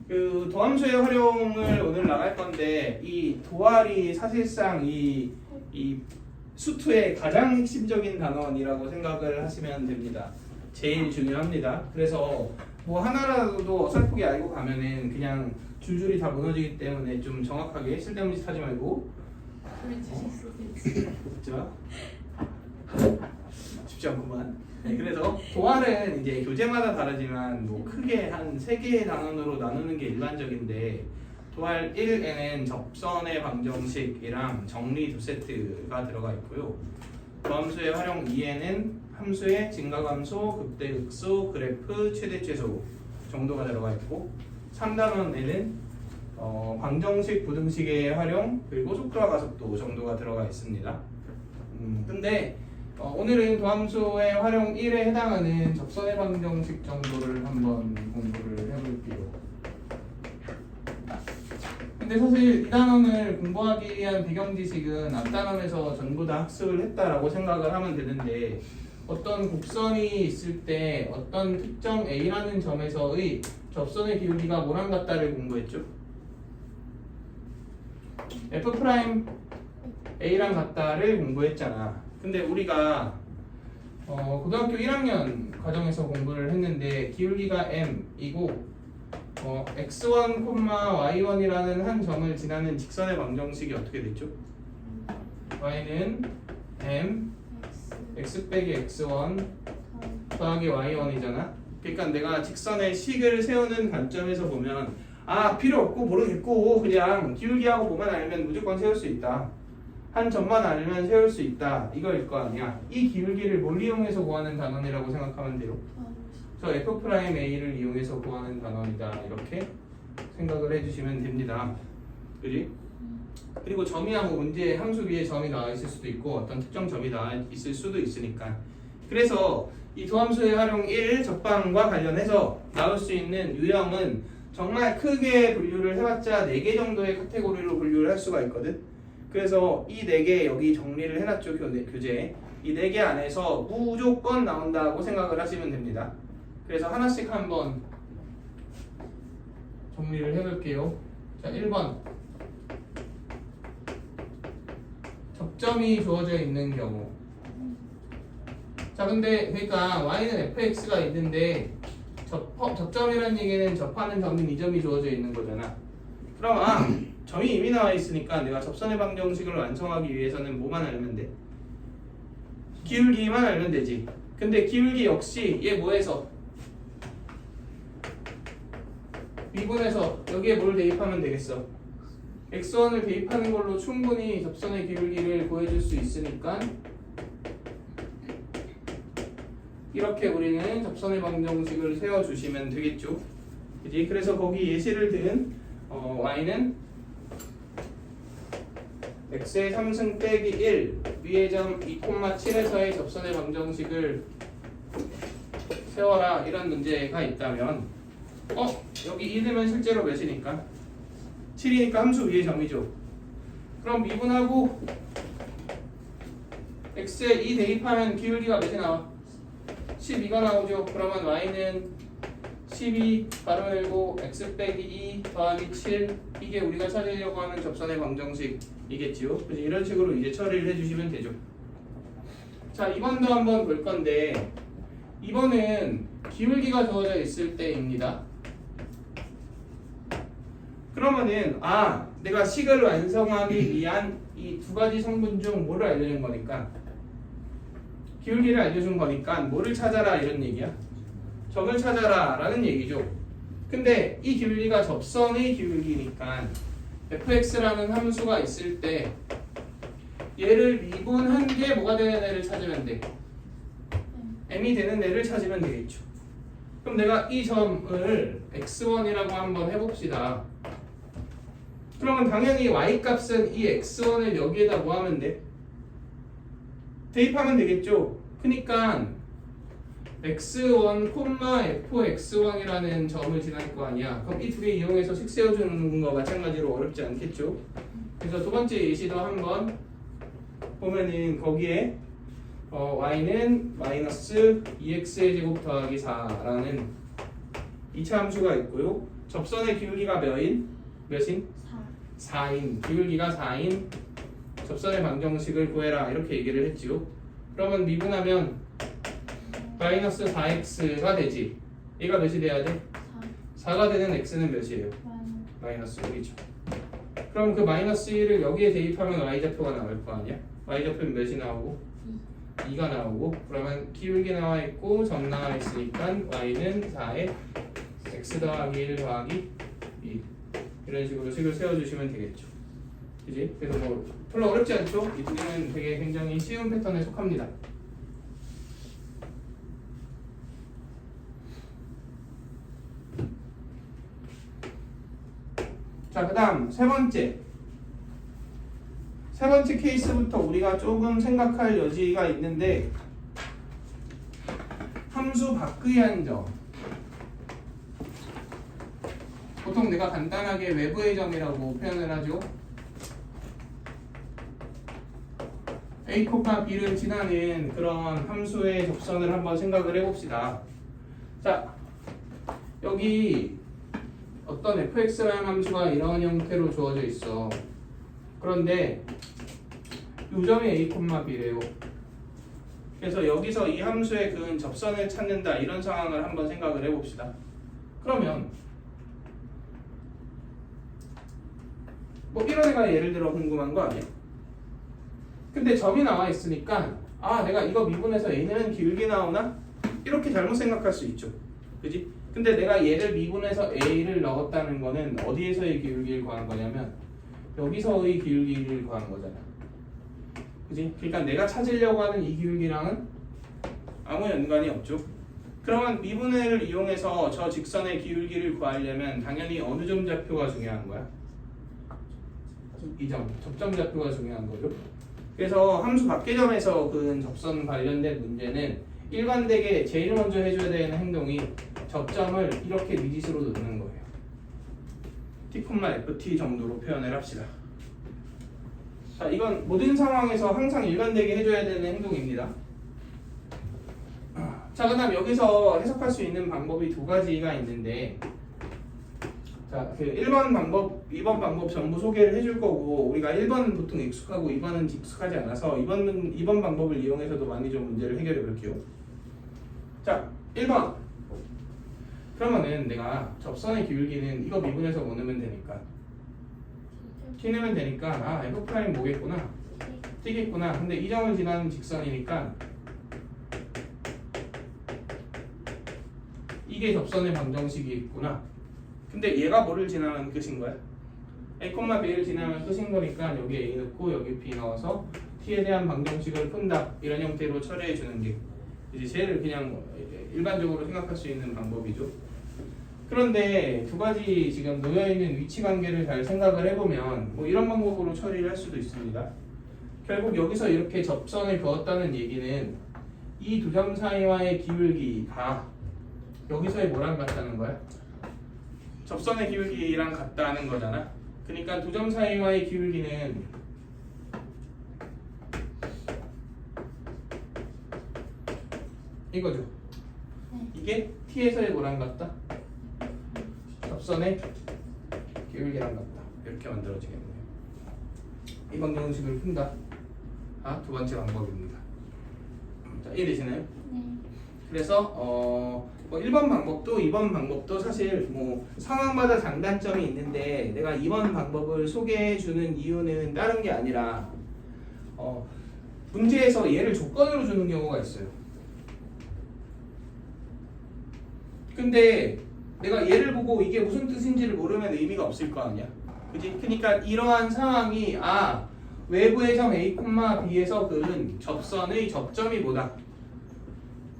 그 도함수의 활용을 오늘 나갈 건데 이 도알이 사실상 이 수투의 가장 핵심적인 단원이라고 생각을 하시면 됩니다. 제일 중요합니다. 그래서 뭐 하나라도 어설프게 알고 가면은 그냥 줄줄이 다 무너지기 때문에 좀 정확하게 쓸데없는 짓 하지 말고. 그렇죠? 쉽지 않구만. 네, 그래서 도알은 이제 교재마다 다르지만 뭐 크게 한 3개의 단원으로 나누는 게 일반적인데 도알 1에는 접선의 방정식이랑 정리 2세트가 들어가 있고요. 도함수의 활용 2에는 함수의 증가함수, 극대극수, 그래프, 최대최소 정도가 들어가 있고 3단원에는 방정식, 부등식의 활용 그리고 속도와 가속도 정도가 들어가 있습니다. 근데 오늘은 도함수의 활용 1에 해당하는 접선의 방정식 정도를 한번 공부를 해볼게요. 근데 사실 이 단원을 공부하기 위한 배경 지식은 앞 단원에서 전부 다 학습을 했다라고 생각을 하면 되는데 어떤 곡선이 있을 때 어떤 특정 A라는 점에서의 접선의 기울기가 뭐랑 같다를 공부했죠? F' A랑 같다를 공부했잖아. 근데 우리가 고등학교 1학년 과정에서 공부를 했는데 기울기가 m이고 x1, y1이라는 한 점을 지나는 직선의 방정식이 어떻게 됐죠? y는 m x 빼기 x1 더하기 y1이잖아. 그러니까 내가 직선의 식을 세우는 관점에서 보면 필요 없고 모르겠고 그냥 기울기하고 뭐만 알면 무조건 세울 수 있다. 한 점만 알면 세울 수 있다. 이거일 거 아니야. 이 기울기를 뭘 이용해서 구하는 단원이라고 생각하면 돼요. 저 F'A를 이용해서 구하는 단원이다. 이렇게 생각을 해주시면 됩니다. 그지? 그리고 점이야 뭐 문제에 함수 위에 점이 나와 있을 수도 있고 어떤 특정 점이 나와 있을 수도 있으니까. 그래서 이 도함수의 활용 1 접방과 관련해서 나올 수 있는 유형은 정말 크게 분류를 해봤자 4개 정도의 카테고리로 분류를 할 수가 있거든. 그래서 이 4개 여기 정리를 해놨죠. 교재에. 이 4개 안에서 무조건 나온다고 생각을 하시면 됩니다. 그래서 하나씩 한번 정리를 해볼게요. 자, 1번 접점이 주어져 있는 경우. 자, 근데 그러니까 y는 fx가 있는데 접점이라는 얘기는 접하는 점인 이 점이 주어져 있는 거잖아. 그럼 점이 이미 나와 있으니까 내가 접선의 방정식을 완성하기 위해서는 뭐만 알면 돼? 기울기만 알면 되지. 근데 기울기 역시 얘 뭐해서? 미분해서 여기에 뭘 대입하면 되겠어? x1을 대입하는 걸로 충분히 접선의 기울기를 구해줄 수 있으니까 이렇게 우리는 접선의 방정식을 세워주시면 되겠죠. 그지? 그래서 거기 예시를 든 y는 x의 3승 빼기 1 위의 점 2,7에서의 접선의 방정식을 세워라 이런 문제가 있다면 여기 1이면 실제로 몇이니까? 7이니까 함수 위의 점이죠. 그럼 미분하고 x에 2 대입하면 기울기가 몇이 나와? 12가 나오죠. 그러면 y는 12 가로 열고 x 빼기 2 더하기 7 이게 우리가 찾으려고 하는 접선의 방정식이겠지요. 그래서 이런 식으로 이제 처리를 해주시면 되죠. 자, 2번도 한번 볼 건데 2번은 기울기가 주어져 있을 때입니다. 그러면은 내가 식을 완성하기 위한 이 2가지 성분 중 뭐를 알려준 거니까 기울기를 알려준 거니까 뭐를 찾아라 이런 얘기야. 점을 찾아라 라는 얘기죠. 근데 이 기울기가 접선의 기울기니까 fx라는 함수가 있을 때 얘를 미분한 게 뭐가 되는 애를 찾으면 돼? m이 되는 애를 찾으면 되겠죠. 그럼 내가 이 점을 x1이라고 한번 해봅시다. 그러면 당연히 y 값은 이 x1을 여기에다 뭐 하면 돼? 대입하면 되겠죠. 그러니까 x1, fx1이라는 점을 지날 거 아니야. 그럼 이 두 개 이용해서 식 세워주는 거 마찬가지로 어렵지 않겠죠. 그래서 두 번째 예시도 한번 보면은 거기에 y는 마이너스 2x의 제곱 더하기 4라는 2차 함수가 있고요. 접선의 기울기가 몇인? 4. 4인. 기울기가 4인 접선의 방정식을 구해라 이렇게 얘기를 했지요. 그러면 미분하면 마이너스 4x가 되지. 얘가 몇이 돼야 돼? 4. 4가 되는 x는 몇이에요? 마이너스 1이죠. 그럼 그 마이너스 1을 여기에 대입하면 y좌표가 나올 거 아니야? y좌표는 몇이 나오고? 2가 나오고, 그러면 기울기 나와 있고 점 나와 있으니까 y는 4에 x 더하기 1 더하기 2 이런 식으로 식을 세워주시면 되겠죠. 그지? 그래서 뭐 별로 어렵지 않죠? 이 두 개는 되게 굉장히 쉬운 패턴에 속합니다. 자, 그 다음 세 번째 케이스부터 우리가 조금 생각할 여지가 있는데, 함수 밖의 한점. 보통 내가 간단하게 외부의 점이라고 표현을 하죠. A, B를 지나는 그런 함수의 접선을 한번 생각을 해봅시다. 자, 여기 어떤 fx라는 함수가 이런 형태로 주어져 있어. 그런데 이 점이 A, B래요. 그래서 여기서 이 함수에 그은 접선을 찾는다 이런 상황을 한번 생각을 해봅시다. 그러면 뭐 이런 애가 예를 들어 궁금한 거 아니야? 근데 점이 나와 있으니까 아 내가 이거 미분해서 A는 기울기 나오나? 이렇게 잘못 생각할 수 있죠. 그지? 근데 내가 얘를 미분해서 A를 넣었다는 거는 어디에서의 기울기를 구한 거냐면 여기서의 기울기를 구한 거잖아. 그지? 그러니까 내가 찾으려고 하는 이 기울기랑은 아무 연관이 없죠. 그러면 미분해를 이용해서 저 직선의 기울기를 구하려면 당연히 어느 점 좌표가 중요한 거야? 이 점, 접점 좌표가 중요한 거죠. 그래서 함수 밖의 점에서 그 접선 관련된 문제는 일관되게 제일 먼저 해줘야 되는 행동이 접점을 이렇게 미지수로 넣는 거예요. t, ft 정도로 표현을 합시다. 자, 이건 모든 상황에서 항상 일관되게 해줘야 되는 행동입니다. 자, 그 다음 여기서 해석할 수 있는 방법이 두 가지가 있는데, 자, 그 1번 방법, 2번 방법 전부 소개를 해줄 거고, 우리가 1번은 보통 익숙하고 2번은 익숙하지 않아서 2번 방법을 이용해서도 많이 좀 문제를 해결해 볼게요. 자, 1번. 그러면은 내가 접선의 기울기는 이거 미분해서 뭐 넣으면 되니까 t 내면 되니까 아 f' 뭐겠구나? t겠구나. 근데 이 점을 지나는 직선이니까 이게 접선의 방정식이 있구나. 근데 얘가 뭐를 지나면 끝인 거야? A, B를 지나면 끝인 거니까 여기 A 넣고 여기 B 넣어서 t에 대한 방정식을 푼다. 이런 형태로 처리해 주는 게 이제 제일 그냥 일반적으로 생각할 수 있는 방법이죠. 그런데 두 가지 지금 놓여있는 위치 관계를 잘 생각을 해보면 뭐 이런 방법으로 처리를 할 수도 있습니다. 결국 여기서 이렇게 접선을 그었다는 얘기는 이 두 점 사이와의 기울기가 여기서의 뭐랑 같다는 거야? 접선의 기울기랑 같다는 거잖아. 그러니까 두 점 사이와의 기울기는 이거죠. 이게 t에서의 뭐랑 같다? 접선의 기울기랑 같다. 이렇게 만들어지겠네요. 이 방정식을 푼다. 아, 두 번째 방법입니다. 자, 이해되시나요? 네. 그래서 뭐 1번 방법도 2번 방법도 사실 뭐 상황마다 장단점이 있는데 내가 2번 방법을 소개해 주는 이유는 다른 게 아니라 문제에서 얘를 조건으로 주는 경우가 있어요. 근데 내가 얘를 보고 이게 무슨 뜻인지를 모르면 의미가 없을 거 아니야. 그지? 그러니까 이러한 상황이 외부의 점 A, B에서 그은 접선의 접점이 뭐다?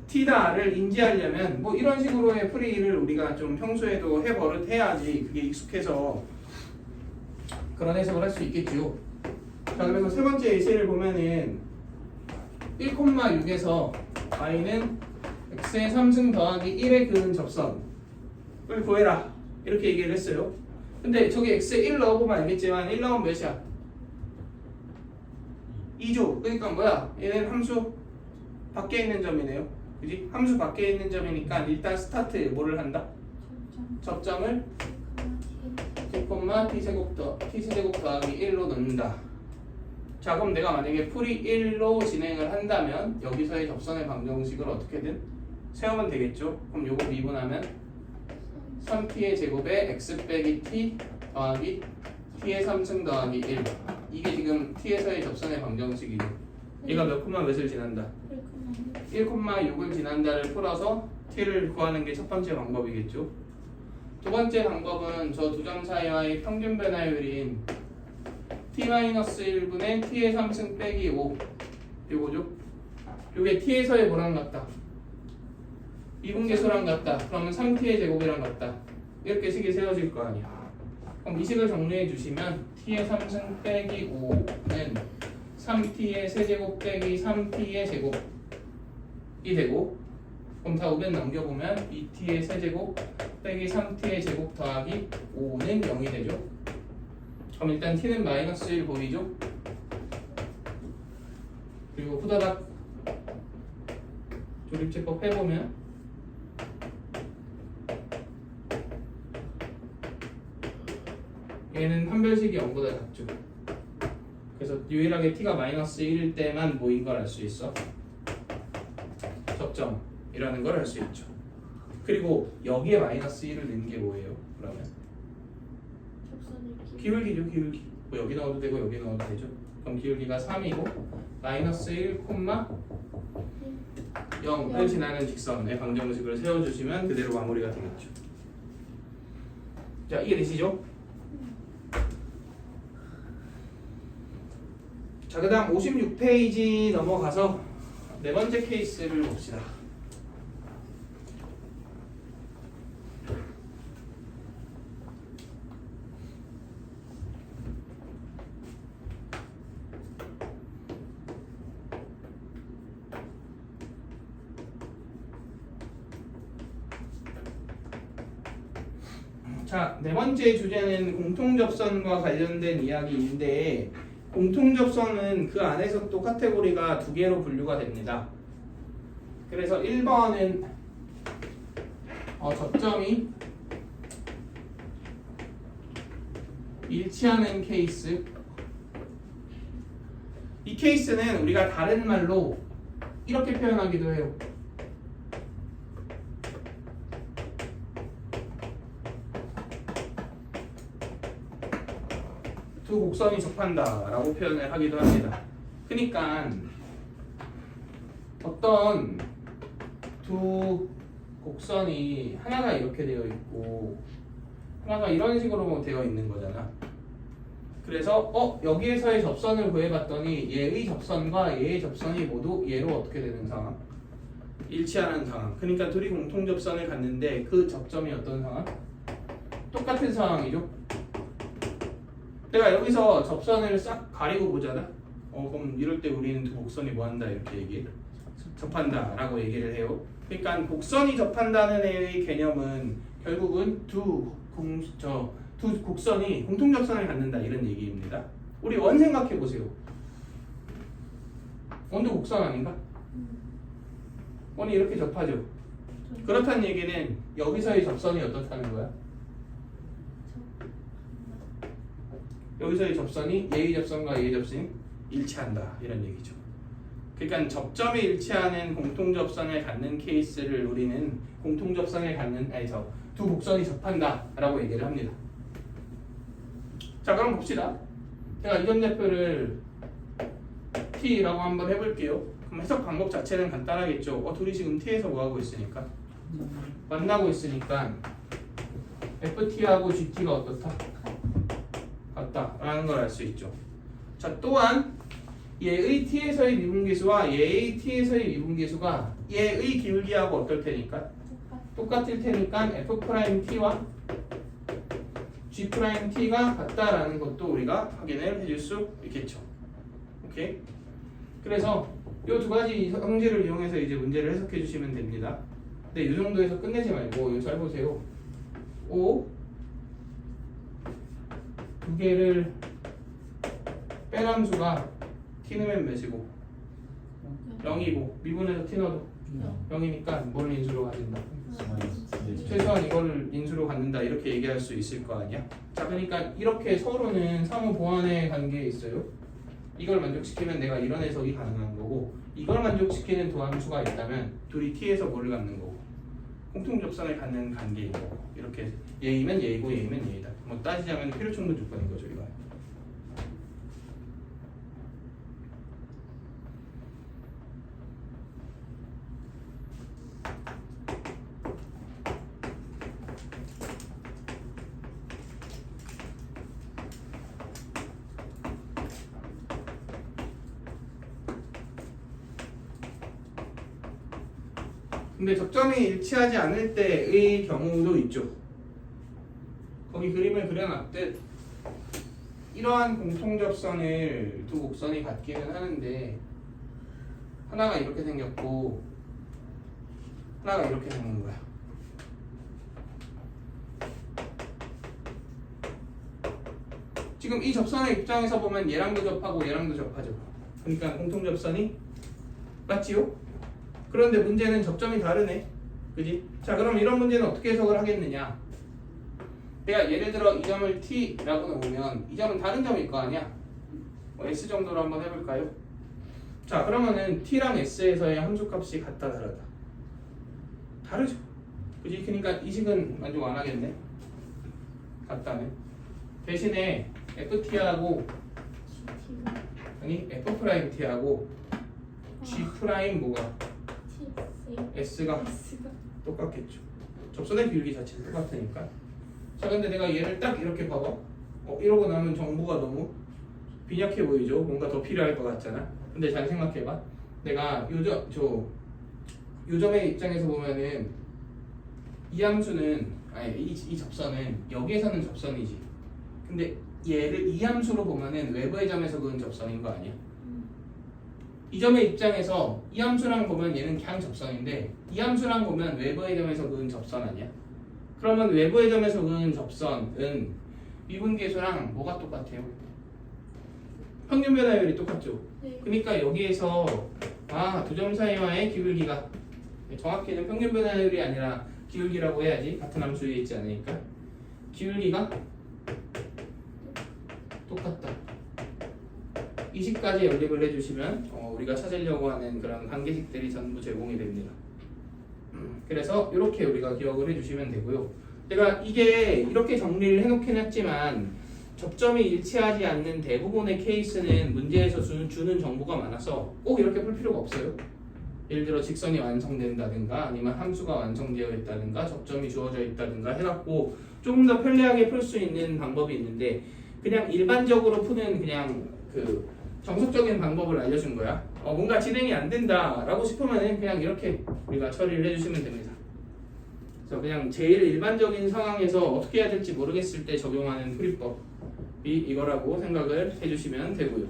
T다를 인지하려면 뭐 이런 식으로의 풀이를 우리가 좀 평소에도 해야지 그게 익숙해서 그런 해석을 할 수 있겠죠. 자, 그래서 세 번째 예시를 보면은 1,6에서 y는 x의 3승 더하기 1의 그은 접선을 구해라 이렇게 얘기를 했어요. 근데 저기 x에 1 넣어보면 알겠지만 1 넣으면 몇이야? 2죠. 그러니까 뭐야? 얘는 함수 밖에 있는 점이네요. 그지? 함수 밖에 있는 점이니까 일단 스타트 뭐를 한다? 접점을 t제곱 더하기 1로 넣는다. 자, 그럼 내가 만약에 풀이 1로 진행을 한다면 여기서의 접선의 방정식을 어떻게든 세우면 되겠죠. 그럼 요거 미분하면 3t의 제곱에 x 빼기 t 더하기 t의 3승 더하기 1. 이게 지금 t에서의 접선의 방정식이죠. 얘가 몇 콤마 몇을 지난다? 1,6을 지난다를 풀어서 t를 구하는 게 첫 번째 방법이겠죠. 두 번째 방법은 저 두 점 사이와의 평균 변화율인 t-1분의 t의 3승 빼기 5 요거죠. 요게 t에서의 뭐랑 같다? 미분계수랑 같다. 그러면 3t의 제곱이랑 같다. 이렇게 식이 세워질 거 아니야. 그럼 이 식을 정리해 주시면 t의 3승 빼기 5는 3t의 세제곱 빼기 3t의 제곱이 되고, 그럼 다 우변 넘겨보면 2t의 세제곱 빼기 3t의 제곱 더하기 5는 0이 되죠. 그럼 일단 t는 마이너스 1 보이죠? 그리고 후다닥 조립제법 해보면 얘는 한별식이 0보다 작죠. 그래서 유일하게 t가 마이너스 1일 때만 뭐인 걸 알 수 있어? 접점이라는 걸 알 수 있죠. 그리고 여기에 마이너스 1을 넣는 게 뭐예요? 그러면 기울기죠. 기울기. 뭐 여기 넣어도 되고 여기 넣어도 되죠. 그럼 기울기가 3이고 마이너스 1, 0을 지나는 직선의 방정식을 세워주시면 그대로 마무리가 되겠죠. 자, 이해되시죠? 자, 그 다음 56페이지 넘어가서 네 번째 케이스를 봅시다. 자, 네 번째 주제는 공통접선과 관련된 이야기인데, 공통접선은 그 안에서 또 카테고리가 두 개로 분류가 됩니다. 그래서 1번은 접점이 일치하는 케이스. 이 케이스는 우리가 다른 말로 이렇게 표현하기도 해요. 두 곡선이 접한다 라고 표현을 하기도 합니다. 그러니까 어떤 두 곡선이 하나가 이렇게 되어 있고 하나가 이런 식으로 되어 있는 거잖아. 그래서 여기에서의 접선을 구해봤더니 얘의 접선과 얘의 접선이 모두 얘로 어떻게 되는 상황? 일치하는 상황. 그러니까 둘이 공통 접선을 갖는데 그 접점이 어떤 상황? 똑같은 상황이죠. 내가 여기서 접선을 싹 가리고 보잖아. 그럼 이럴 때 우리는 두 곡선이 뭐한다 이렇게 얘기해. 접한다 라고 얘기를 해요. 그러니까 곡선이 접한다는 애의 개념은 결국은 두 곡선이 공통접선을 갖는다 이런 얘기입니다. 우리 원 생각해 보세요. 원도 곡선 아닌가? 원이 이렇게 접하죠. 그렇다는 얘기는 여기서의 접선이 어떻다는 거야? 여기서의 접선이 얘의 접선과 얘의 접선이 일치한다 이런 얘기죠. 그러니까 접점이 일치하는 공통접선을 갖는 케이스를 우리는 공통접선을 갖는 두 곡선이 접한다 라고 얘기를 합니다. 자, 그럼 봅시다. 제가 이점대표를 t라고 한번 해볼게요. 그럼 해석 방법 자체는 간단하겠죠. 둘이 지금 t에서 뭐하고 있으니까 만나고 있으니까 ft하고 gt가 어떻다? 같다라는 걸 알 수 있죠. 자, 또한 얘의 t에서의 미분계수와 얘의 t에서의 미분계수가 얘의 기울기하고 어떨 테니까? 똑같을 테니까 f't와 g't가 같다라는 것도 우리가 확인을 해줄 수 있겠죠. 오케이? 그래서 이 두 가지 성질을 이용해서 이제 문제를 해석해 주시면 됩니다. 근데 이 정도에서 끝내지 말고 이거 잘 보세요. 5 두 개를 빼람수가 t는 몇이고 0이고 미분해서 t 넣어도 0이니까 뭘 인수로 가진다? 네. 최소한 이걸 인수로 갖는다 이렇게 얘기할 수 있을 거 아니야? 자, 그러니까 이렇게 서로는 상호 보완의 관계에 있어요. 이걸 만족시키면 내가 이런 해석이 가능한 거고, 이걸 만족시키는 도함수가 있다면 둘이 t에서 뭐를 갖는 거고, 공통접선을 갖는 관계인 거고, 이렇게 얘이면 얘이고 얘이면 얘이다. 뭐 따지자면 필요충분 조건인 거죠, 이거. 근데 접점이 일치하지 않을 때의 경우도 있죠. 거기 그림을 그려놨듯 이러한 공통접선을 두 곡선이 갖기는 하는데 하나가 이렇게 생겼고 하나가 이렇게 생긴 거야. 지금 이 접선의 입장에서 보면 얘랑도 접하고 얘랑도 접하죠. 그러니까 공통접선이 맞지요? 그런데 문제는 접점이 다르네. 그지? 자, 그럼 이런 문제는 어떻게 해석을 하겠느냐? 내가 예를 들어 이 점을 t라고 놓으면 이 점은 다른 점일 거 아니야? 뭐 s 정도로 한번 해볼까요? 자, 그러면은 t랑 s에서의 함수값이 같다 다르다? 다르죠. 그지? 그러니까 이 식은 만족 안 하겠네. 같다네. 대신에 ft하고 아니 f't하고 g' 뭐가 S가 똑같겠죠. 접선의 비율이 자체는 똑같으니까. 자, 근데 내가 얘를 딱 이렇게 봐봐. 이러고 나면 정보가 너무 빈약해 보이죠? 뭔가 더 필요할 것 같잖아. 근데 잘 생각해봐. 내가 요점의 입장에서 보면은 이 함수는 아니 이 접선은 여기에서는 접선이지. 근데 얘를 이 함수로 보면은 외부의 점에서 그은 접선인 거 아니야? 이 점의 입장에서 이 함수랑 보면 얘는 그냥 접선인데 이 함수랑 보면 외부의 점에서 그은 접선 아니야? 그러면 외부의 점에서 그은 접선은 미분계수랑 뭐가 똑같아요? 평균 변화율이 똑같죠? 네. 그러니까 여기에서 두 점 사이와의 기울기가 정확히는 평균 변화율이 아니라 기울기라고 해야지. 같은 함수에 있지 않으니까 기울기가 똑같다. 이 식까지 연립을 해주시면 우리가 찾으려고 하는 그런 관계식들이 전부 제공이 됩니다. 그래서 이렇게 우리가 기억을 해주시면 되고요. 제가 이게 이렇게 정리를 해놓긴 했지만 접점이 일치하지 않는 대부분의 케이스는 문제에서 주는 정보가 많아서 꼭 이렇게 풀 필요가 없어요. 예를 들어 직선이 완성된다든가 아니면 함수가 완성되어 있다든가 접점이 주어져 있다든가 해갖고 조금 더 편리하게 풀 수 있는 방법이 있는데 그냥 일반적으로 푸는 그냥 그 정석적인 방법을 알려준 거야. 뭔가 진행이 안 된다라고 싶으면은 그냥 이렇게 우리가 처리를 해주시면 됩니다. 그래서 그냥 제일 일반적인 상황에서 어떻게 해야 될지 모르겠을 때 적용하는 풀이법이 이거라고 생각을 해주시면 되고요.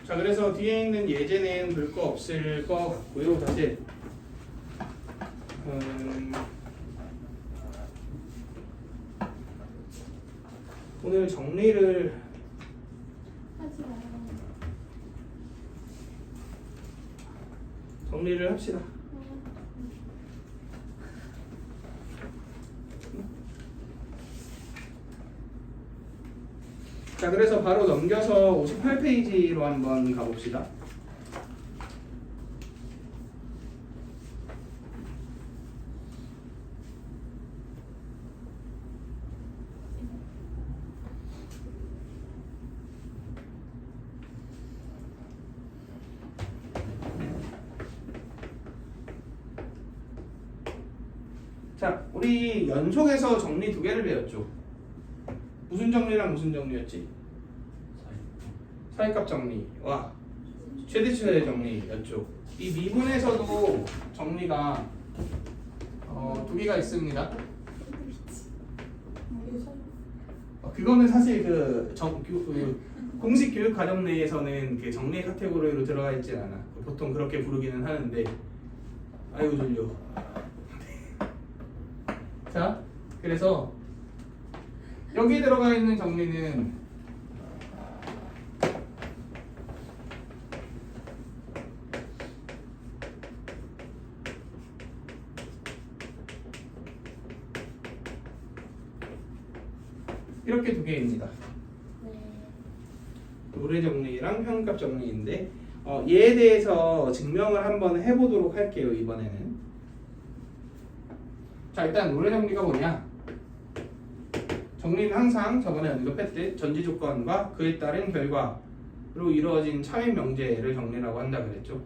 자, 그래서 뒤에 있는 예제는 볼 거 없을 것 같고요. 사실 오늘 정리를 하지 마요. 합시다. 자, 그래서 바로 넘겨서 58페이지로 한번 가봅시다. 자, 우리 연속해서 정리 두 개를 배웠죠. 무슨 정리랑 무슨 정리였지? 사이값 정리와 최대치의 정리였죠. 이 미분에서도 정리가 두 개가 있습니다. 그거는 사실 그 공식 교육 과정 내에서는 그 정리 카테고리로 들어가 있지 않아. 보통 그렇게 부르기는 하는데 아이고 졸려. 자, 그래서 여기 들어가 있는 정리는 이렇게 두 개입니다. 네. 노래 정리랑 평균값 정리인데 얘에 대해서 증명을 한번 해보도록 할게요. 이번에는 자 일단 노래 정리가 뭐냐, 정리는 항상 저번에 언급했듯 전제 조건과 그에 따른 결과로 이루어진 차의 명제를 정리라고 한다 그랬죠.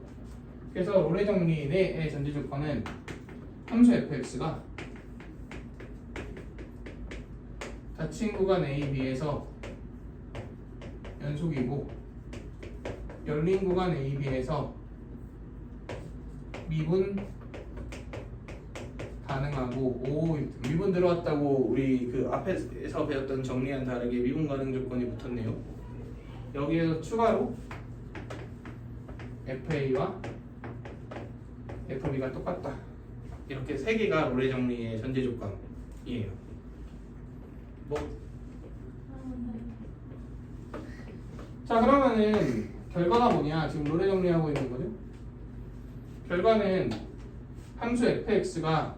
그래서 노래 정리의 전제 조건은 함수 fx가 닫힌 구간 a, b에서 연속이고 열린 구간 a, b에서 미분 가능하고, 오 미분 들어왔다고 우리 그 앞에서 배웠던 정리와는 다르게 미분 가능 조건이 붙었네요. 여기에서 추가로 FA와 FB가 똑같다. 이렇게 세 개가 롤의 정리의 전제 조건이에요. 뭐? 자 그러면은 결과가 뭐냐? 지금 롤의 정리하고 있는 거죠? 결과는 함수 fx가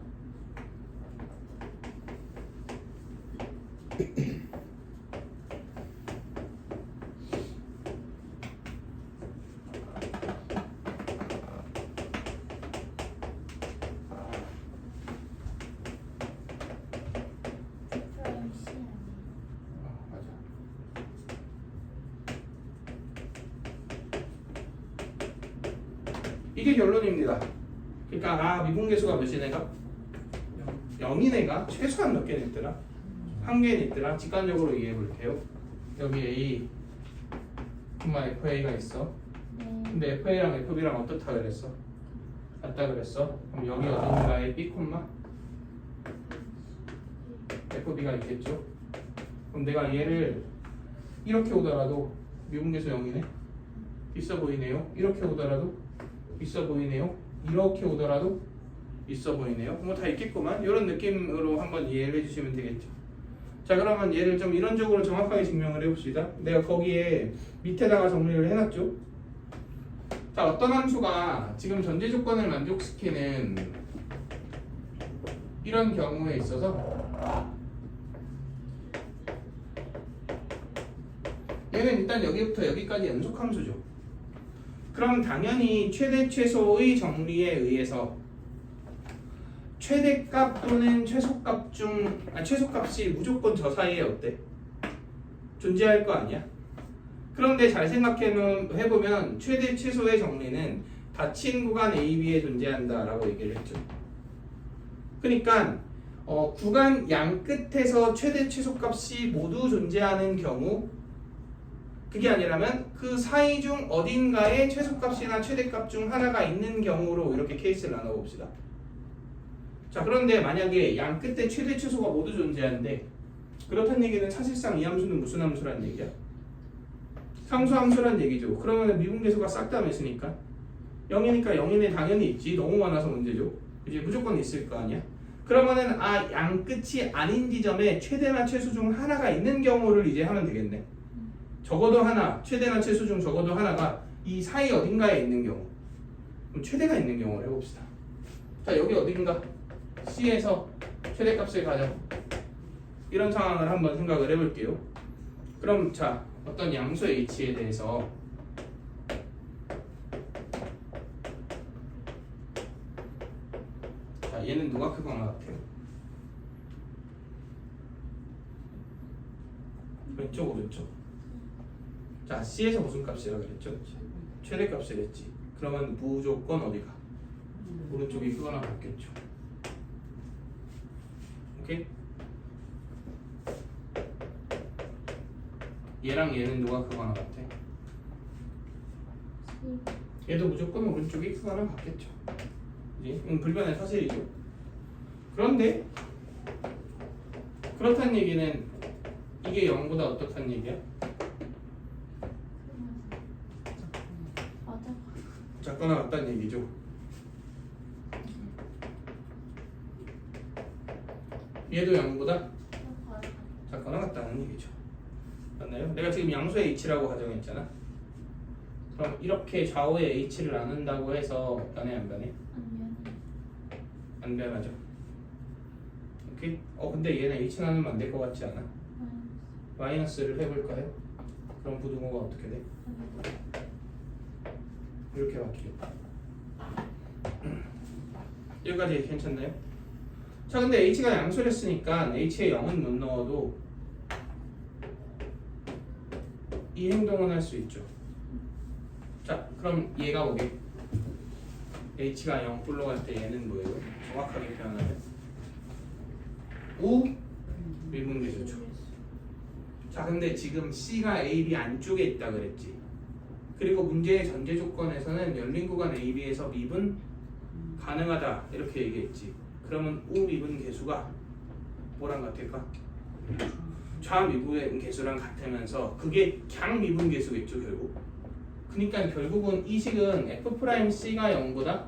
맞아. 이게 결론입니다. 그러니까 미분계수가 몇인 애가? 0인 애가 최소한 몇 개는 있더라? 한 개는 있더라? 직관적으로 이해해 볼게요. 여기 A, FA가 있어. 네. 근데 FA랑 FB랑 어떻다 그랬어? 같다 그랬어? 그럼 여기 어딘가에 B, FB가 있겠죠? 그럼 내가 얘를 이렇게 오더라도 미분계수 0이네? 있어 보이네요? 이렇게 오더라도 있어 보이네요? 이렇게 오더라도 있어 보이네요? 뭐 다 있겠구만. 이런 느낌으로 한번 이해를 해주시면 되겠죠. 자 그러면 얘를 좀 이론적으로 정확하게 증명을 해봅시다. 내가 거기에 밑에다가 정리를 해놨죠. 자 어떤 함수가 지금 전제 조건을 만족시키는 이런 경우에 있어서 얘는 일단 여기부터 여기까지 연속함수죠. 그럼 당연히 최대 최소의 정리에 의해서 최대값 또는 최소값 중 최소값이 무조건 저 사이에 어때? 존재할 거 아니야? 그런데 잘 생각해보면 최대 최소의 정리는 닫힌 구간 A, B에 존재한다라고 얘기를 했죠. 그러니까 구간 양 끝에서 최대 최소값이 모두 존재하는 경우, 그게 아니라면 그 사이 중 어딘가에 최소값이나 최대값 중 하나가 있는 경우로 이렇게 케이스를 나눠봅시다. 자 그런데 만약에 양 끝에 최대 최소가 모두 존재하는데, 그렇다는 얘기는 사실상 이 함수는 무슨 함수란 얘기야? 상수함수란 얘기죠. 그러면 미분계수가 싹 다 몇이니까 0이니까 0인에 당연히 있지. 너무 많아서 문제죠. 이제 무조건 있을 거 아니야. 그러면은 양 끝이 아닌 지점에 최대나 최소 중 하나가 있는 경우를 이제 하면 되겠네. 적어도 하나, 최대나 최소 중 적어도 하나가 이 사이 어딘가에 있는 경우. 그럼 최대가 있는 경우를 해봅시다. 자 여기 어딘가 C에서 최대값을 가져. 이런 상황을 한번 생각을 해볼게요. 그럼 자 어떤 양수 H에 대해서 자 얘는 누가 크거나 같아요? 왼쪽 오른쪽. 자 C에서 무슨 값이라 그랬죠? 최대값을 했지. 그러면 무조건 어디가? 오른쪽이 크거나 같겠죠. 오케이? 얘랑 얘는 누가 크거나 같아? 얘도 무조건 오른쪽이 크거나 같겠죠. 그지? 불변의 사실이죠. 그런데 그렇다는 얘기는 이게 0보다 어떻다는 얘기야? 맞아. 작거나 같다는 얘기죠. 얘도 0보다 작거나 같다는 얘기죠. 맞나요? 내가 지금 양수의 h라고 가정했잖아. 그럼 이렇게 좌우의 h를 나눈다고 해서 변해 안 변해? 안 변하죠. 오케이? 근데 얘는 h 나누면 안 될 것 같지 않아? 마이너스를 해볼까요? 그럼 부등호가 어떻게 돼? 이렇게 바뀌겠다. 여기까지 괜찮나요? 자, 근데 h가 양수랬으니까 h에 0은 못 넣어도 이 행동은 할 수 있죠. 자, 그럼 얘가 뭐게? h가 0 불러갈 때 얘는 뭐예요? 정확하게 표현하면 우 미분계수죠. 자, 근데 지금 c가 a, b 안쪽에 있다 그랬지. 그리고 문제의 전제 조건에서는 열린 구간 a, b에서 미분 가능하다 이렇게 얘기했지. 그러면 우 미분 계수가 뭐랑 같을까? 좌 미분 계수랑 같으면서 그게 강 미분 계수겠죠 결국. 그러니까 결국은 이 식은 f'c가 0보다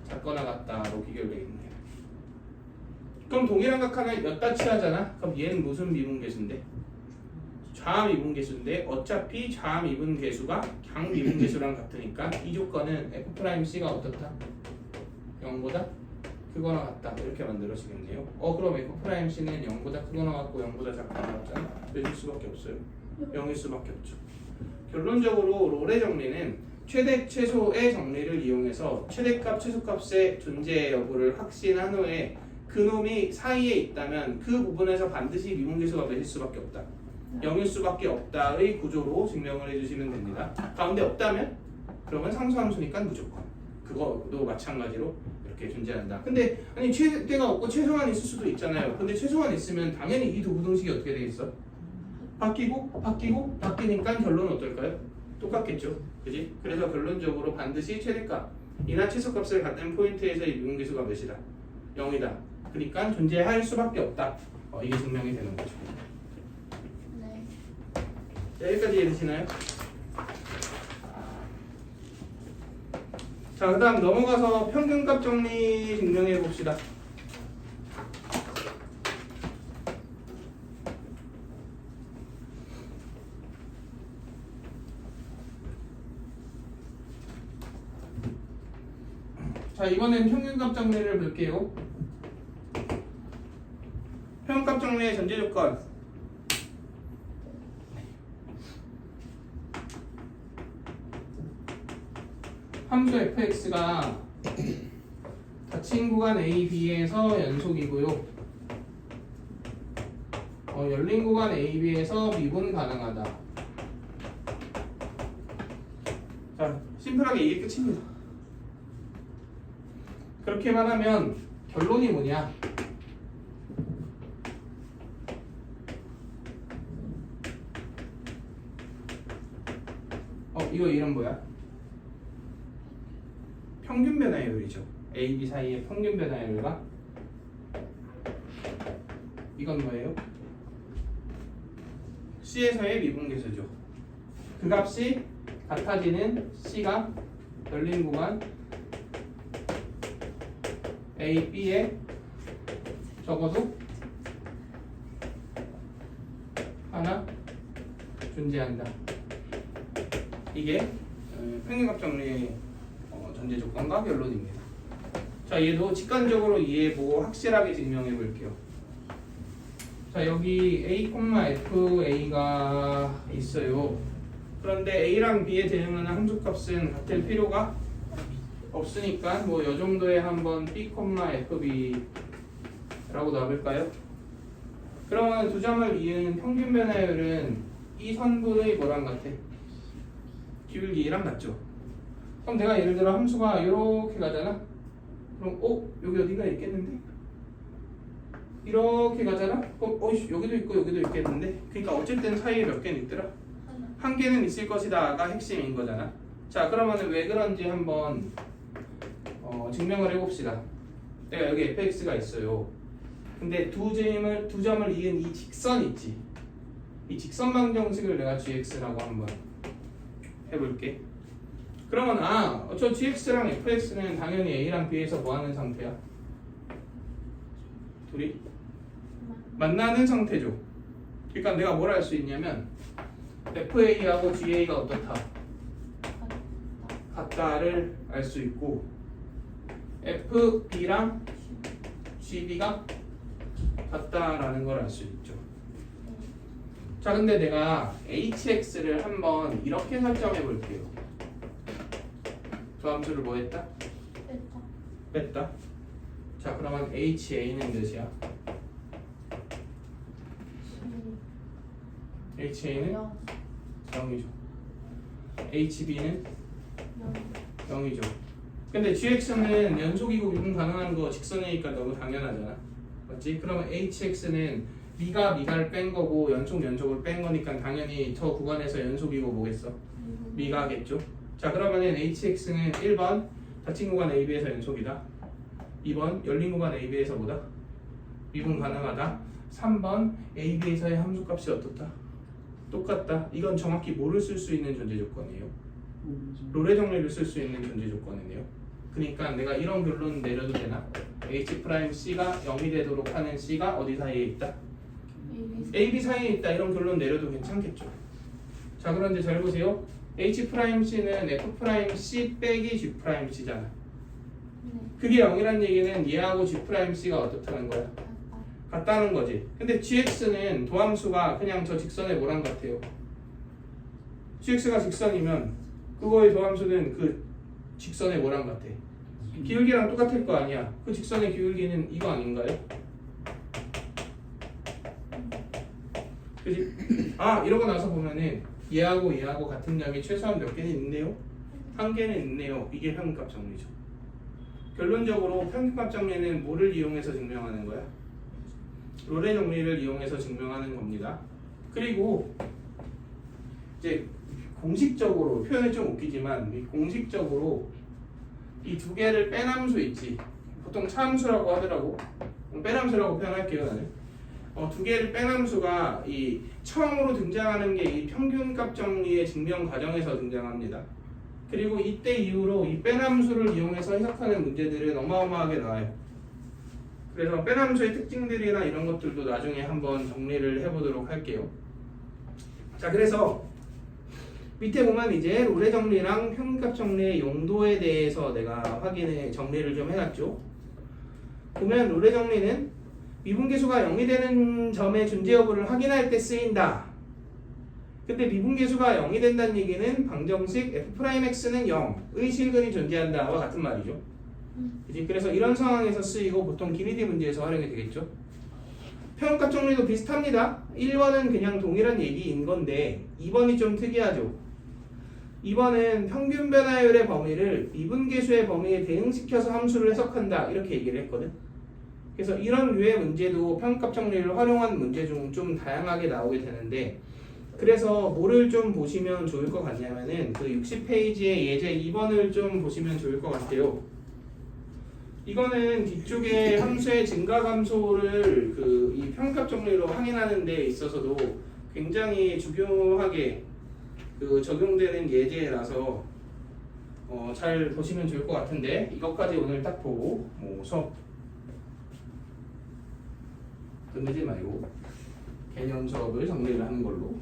작거나 같다로 비교되겠네요. 그럼 동일한 각하가 엿다 취하잖아. 그럼 얘는 무슨 미분 계수인데? 좌 미분 계수인데 어차피 좌 미분 계수가 강 미분 계수랑 같으니까 이 조건은 f'c가 어떻다? 0보다 크거나 같다 이렇게 만들어지겠네요. 그럼 f'c는 0보다 크거나 같고 0보다 작거나 같잖아. 몇일 수밖에 없어요? 0일 수밖에 없죠. 결론적으로 롤의 정리는 최대 최소의 정리를 이용해서 최대값 최소값의 존재 여부를 확신한 후에 그놈이 사이에 있다면 그 부분에서 반드시 미분계수가 몇일 수밖에 없다. 0일 수밖에 없다의 구조로 증명을 해주시면 됩니다. 가운데 없다면 그러면 상수함수니까 무조건 그거도 마찬가지로 이렇게 존재한다. 근데 아니 최대가 없고 최소한 있을 수도 있잖아요. 근데 최소한 있으면 당연히 이 두 부등식이 어떻게 되겠어? 바뀌니까 결론은 어떨까요? 똑같겠죠. 그지? 그래서 결론적으로 반드시 최대값이나 최소값을 갖는 포인트에서 이 미분계수가 몇이다? 0이다. 그러니까 존재할 수밖에 없다. 이게 증명이 되는 거죠. 네. 자, 여기까지 이해되시나요? 자, 그 다음 넘어가서 평균값 정리 증명해 봅시다. 자, 이번엔 평균값 정리를 볼게요. 평균값 정리의 전제 조건. 함수 fx가 닫힌 구간 a, b에서 연속이고요. 열린 구간 a, b에서 미분 가능하다. 자, 심플하게 이게 끝입니다. 그렇게만 하면 결론이 뭐냐? 이거 이름 뭐야? 평균 변화율이죠. A, B 사이의 평균 변화율과 이건 뭐예요? C에서의 미분계수죠. 그 값이 같아지는 C가 열린 구간 A, B에 적어도 하나 존재한다. 이게 평균값 정리의 전제 조건과 결론입니다. 자, 얘도 직관적으로 이해해보고 확실하게 증명해 볼게요. 자, 여기 A, FA가 있어요. 그런데 A랑 B에 대응하는 함수값은 같을 필요가 없으니까 뭐 이 정도에 한번 B, FB라고 놔볼까요? 그러면 두 점을 이은 평균 변화율은 이 선분의 뭐랑 같아? 기울기랑 같죠? 그럼 내가 예를 들어 함수가 이렇게 가잖아? 그럼 여기 어딘가 있겠는데? 이렇게 가잖아? 그럼 여기도 있고 여기도 있겠는데? 그러니까 어쨌든 사이에 몇 개는 있더라? 한 개는 있을 것이다가 핵심인 거잖아. 자, 그러면 왜 그런지 한번 증명을 해봅시다. 내가 여기 fx가 있어요. 근데 두 점을 이은 이 직선 있지? 이 직선 방정식을 내가 gx라고 한번 해볼게. 그러면 저 gx랑 fx는 당연히 a랑 b에서 뭐하는 상태야? 둘이 만나는 상태죠. 그러니까 내가 뭘 할 수 있냐면 fa하고 ga가 어떻다? 같다를 알 수 있고 fb랑 gb가 같다라는 걸 알 수 있죠. 자, 근데 내가 hx를 한번 이렇게 설정해 볼게요. 두 함수를 뭐 했다? 뺐다. 뺐다. 자, 그러면 ha는 몇이야? ha는 0. 0이죠. hb는 0. 0이죠. 근데 gx는 연속이고 미분 가능한 거 직선이니까 너무 당연하잖아. 맞지? 그러면 hx는 미가를 뺀 거고 연속을 뺀 거니까 당연히 저 구간에서 연속이고 뭐겠어? 미가겠죠. 자, 그러면은 hx는 1번 닫힌 구간 AB에서 연속이다. 2번 열린 구간 AB에서 뭐다? 미분 가능하다. 3번 AB에서의 함수값이 어떻다? 똑같다. 이건 정확히 뭐를 쓸 수 있는 존재 조건이에요? 롤의 정리를 쓸 수 있는 존재 조건이네요. 그러니까 내가 이런 결론 내려도 되나? H'C가 0이 되도록 하는 C가 어디 사이에 있다? AB 사이에 있다. 이런 결론 내려도 괜찮겠죠. 자, 그런데 잘 보세요. H'C는 F'C 빼기 G'C잖아. 네. 그게 0이란 얘기는 얘하고 G'C가 어떻다는 거야? 아빠. 같다는 거지. 근데 GX는 도함수가 그냥 저 직선의 뭐랑 같아요? GX가 직선이면 그거의 도함수는 그 직선의 뭐랑 같아? 기울기랑 똑같을 거 아니야. 그 직선의 기울기는 이거 아닌가요? 그지? 아, 이러고 나서 보면은 얘하고 같은 점이 최소한 몇 개는 있네요? 한 개는 있네요. 이게 평균값 정리죠. 결론적으로 평균값 정리는 뭐를 이용해서 증명하는 거야? 롤의 정리를 이용해서 증명하는 겁니다. 그리고 이제 공식적으로 표현이 좀 웃기지만 공식적으로 이 두 개를 뺀 함수 있지. 보통 차함수라고 하더라고. 뺀 함수라고 표현할게요, 나는. 두 개를 뺀 함수가 이 처음으로 등장하는 게 이 평균값 정리의 증명 과정에서 등장합니다. 그리고 이때 이후로 이 뺀 함수를 이용해서 해석하는 문제들은 어마어마하게 나와요. 그래서 뺀 함수의 특징들이나 이런 것들도 나중에 한번 정리를 해보도록 할게요. 자, 그래서 밑에 보면 이제 롤의 정리랑 평균값 정리의 용도에 대해서 내가 정리를 좀 해놨죠. 보면 롤의 정리는 미분계수가 0이 되는 점의 존재 여부를 확인할 때 쓰인다. 근데 미분계수가 0이 된다는 얘기는 방정식 f'x는 0의 실근이 존재한다와 같은 말이죠. 그치? 그래서 이런 상황에서 쓰이고 보통 기니디 문제에서 활용이 되겠죠. 평균값 정리도 비슷합니다. 1번은 그냥 동일한 얘기인 건데 2번이 좀 특이하죠. 2번은 평균 변화율의 범위를 미분계수의 범위에 대응시켜서 함수를 해석한다 이렇게 얘기를 했거든. 그래서 이런 류의 문제도 평균값 정리를 활용한 문제 중 좀 다양하게 나오게 되는데, 그래서 뭐를 좀 보시면 좋을 것 같냐면은 그 60페이지의 예제 2번을 좀 보시면 좋을 것 같아요. 이거는 뒤쪽에 함수의 증가 감소를 이 평균값 정리로 확인하는 데 있어서도 굉장히 중요하게 적용되는 예제라서 잘 보시면 좋을 것 같은데, 이것까지 오늘 딱 보고 수업 끝내지 말고 개념 수업을 정리를 하는 걸로